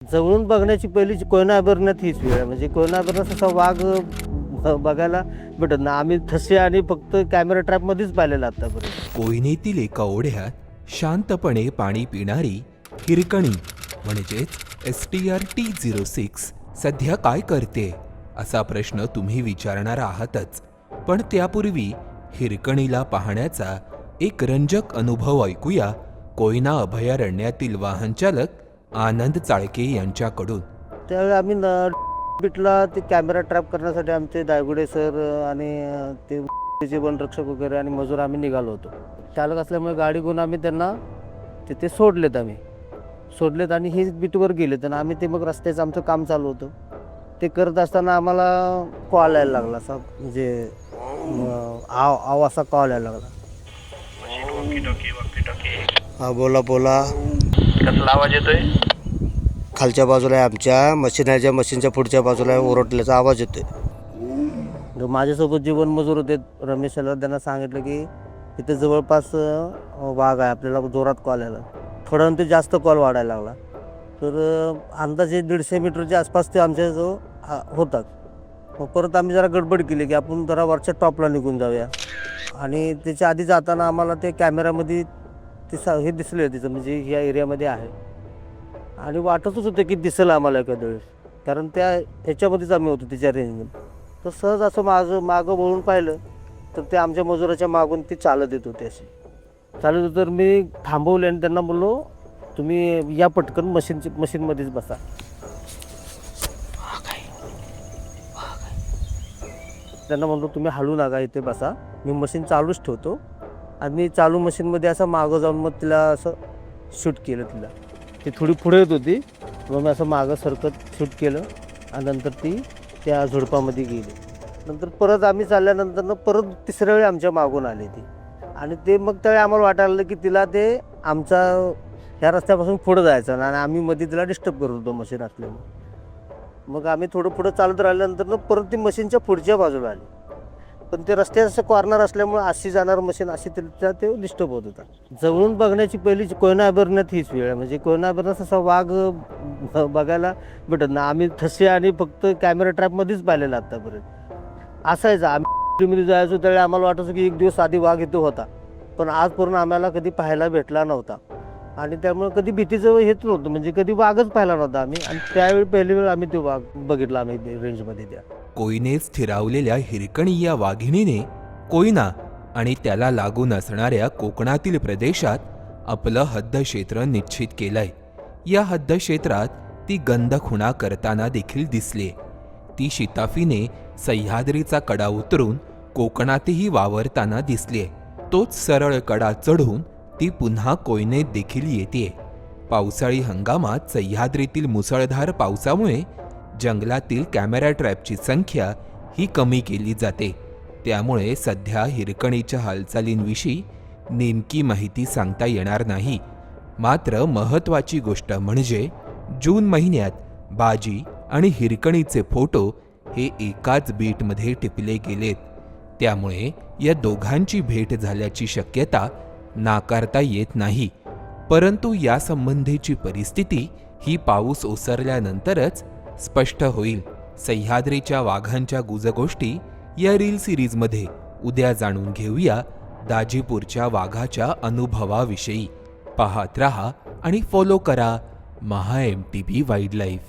जवळून बघण्याची पहिली कोयना अभयारण्यात हीच वेळ आहे. म्हणजे कोयना अभयारण्यात असा वाघ बघायला भेटत ना. आम्ही ठसे आणि फक्त कॅमेरा ट्रॅपमध्येच पाहिलेला आतापर्यंत. कोयनेतील एका ओढ्यात शांतपणे पाणी पिणारी हिरकणी म्हणजेच STR-T06 सध्या काय करते असा प्रश्न तुम्ही विचारणार आहातच. पण त्यापूर्वी हिरकणीला पाहण्याचा एक रंजक अनुभव ऐकूया कोयना अभयारण्यातील वाहनचालक आनंद चाळके यांच्याकडून. त्यावेळी आम्ही बीटला ते कॅमेरा ट्रॅप करण्यासाठी आमचे दायगुडे सर आणि ते वनरक्षक वगैरे आणि मजूर आम्ही निघालो होतो. चालक असल्यामुळे गाडी घेऊन आम्ही त्यांना तिथे सोडलेत आणि ही बीटवर गेलेत आणि आम्ही ते मग रस्त्याचं आमचं काम चालू होतं. ते करत असताना आम्हाला कॉल यायला लागला असा, म्हणजे आव असा कॉल यायला लागला. हा बोला. कसला आवाज येतोय? खालच्या बाजूला आहे, आमच्या मशीनच्या पुढच्या बाजूला आहे, ओरडल्याचा आवाज येतोय. माझ्यासोबत जे वनमजूर होते रमेश याला, त्यांना सांगितलं की इथे जवळपास वाघ आहे, आपल्याला जोरात कॉल यायला. थोडा नंतर जास्त कॉल वाढायला लागला. तर अंदाजे 150 मीटरच्या आसपास ते आमच्याजवळ होतात. मग परत आम्ही जरा गडबड केली की आपण जरा वरच्या टॉपला निघून जाऊया. आणि त्याच्या आधी जाताना आम्हाला ते कॅमेरामध्ये हे दिसले तिचं, म्हणजे ह्या एरियामध्ये आहे आणि वाटतच होतं की दिसेल आम्हाला एखाद्या वेळेस, कारण ह्याच्यामध्येच आम्ही होतो तिच्या रेंजमध्ये. तर सहज असं मागं वळून पाहिलं तर ते आमच्या मजुराच्या मागून ती चालत येत होते. अशी चालत होतं. तर मी थांबवले आणि त्यांना बोललो, तुम्ही या पटकन मशीनमध्येच बसा. त्यांना म्हणलो तुम्ही हलू नका, इथे बसा, मी मशीन चालूच ठेवतो. आणि चालू मशीनमध्ये असं मागं जाऊन मग तिला असं शूट केलं. ती थोडी पुढे येत होती, मग मी असं मागं सरकत शूट केलं आणि नंतर ती त्या झुडपामध्ये गेली. नंतर परत आम्ही चालल्यानंतर परत तिसऱ्या वेळी आमच्या मागून आली ती. आणि ते मग त्यावेळी आम्हाला वाटायला लागलं की तिला ते आमचा ह्या रस्त्यापासून पुढं जायचं आणि आम्ही मध्ये तिला डिस्टर्ब करत होतो मशीन असल्यामुळे. मग आम्ही थोडं पुढं चालत राहिल्यानंतर परत ती मशीनच्या पुढच्या बाजूला आली. पण ते रस्त्याचं कॉर्नर असल्यामुळे अशी जाणार मशीन, अशी तिला ते डिस्टर्ब होत होता. जवळून बघण्याची पहिली कोयना अभयारण्यात हीच वेळ आहे. म्हणजे कोयना अभयारण्यात असा वाघ बघायला भेटत ना. आम्ही ठसे आणि फक्त कॅमेरा ट्रॅपमध्येच पाहिलेला आतापर्यंत. असायचं आम्ही जायचो त्यावेळी आम्हाला वाटायचं की एक दिवस आधी वाघ इथं होता, पण आजपर्यंत आम्हाला कधी पाहायला भेटला नव्हता. आणि त्यामुळे कधी भीतीचं हेच नव्हतं, म्हणजे कधी वाघच पाहिला नव्हता आम्ही. आणि त्यावेळी पहिली वेळ आम्ही तो वाघ बघितला आम्ही रेंजमध्ये त्या. कोयनेत स्थिरावलेल्या हिरकणी या वाघिणीने कोयना आणि त्याला लागून असणाऱ्या कोकणातील प्रदेशात आपलं हद्दक्षेत्र निश्चित केलंय. या हद्दक्षेत्रात ती गंधखुणा करताना देखील दिसली. ती शिताफीने सह्याद्रीचा कडा उतरून कोकणातही वावरताना दिसलीय. तोच सरळ कडा चढून ती पुन्हा कोयनेत देखील येते. पावसाळी हंगामात सह्याद्रीतील मुसळधार पावसामुळे जंगलातील कॅमेरा ट्रॅपची संख्या ही कमी केली जाते. त्यामुळे सध्या हिरकणीच्या हालचालींविषयी नेमकी माहिती सांगता येणार नाही. मात्र महत्त्वाची गोष्ट म्हणजे जून महिन्यात बाजी आणि हिरकणीचे फोटो हे एकाच बीटमध्ये टिपले गेलेत. त्यामुळे या दोघांची भेट झाल्याची शक्यता नाकारता येत नाही. परंतु यासंबंधीची परिस्थिती ही पाऊस ओसरल्यानंतरच स्पष्ट होईल. सह्याद्रीच्या वाघांच्या गुजगोष्टी या रील सिरीजमध्ये उद्या जाणून घेऊया दाजीपूरच्या वाघाच्या अनुभवाविषयी. पाहत रहा आणि फॉलो करा MHA MTV वाईल्डलाईफ.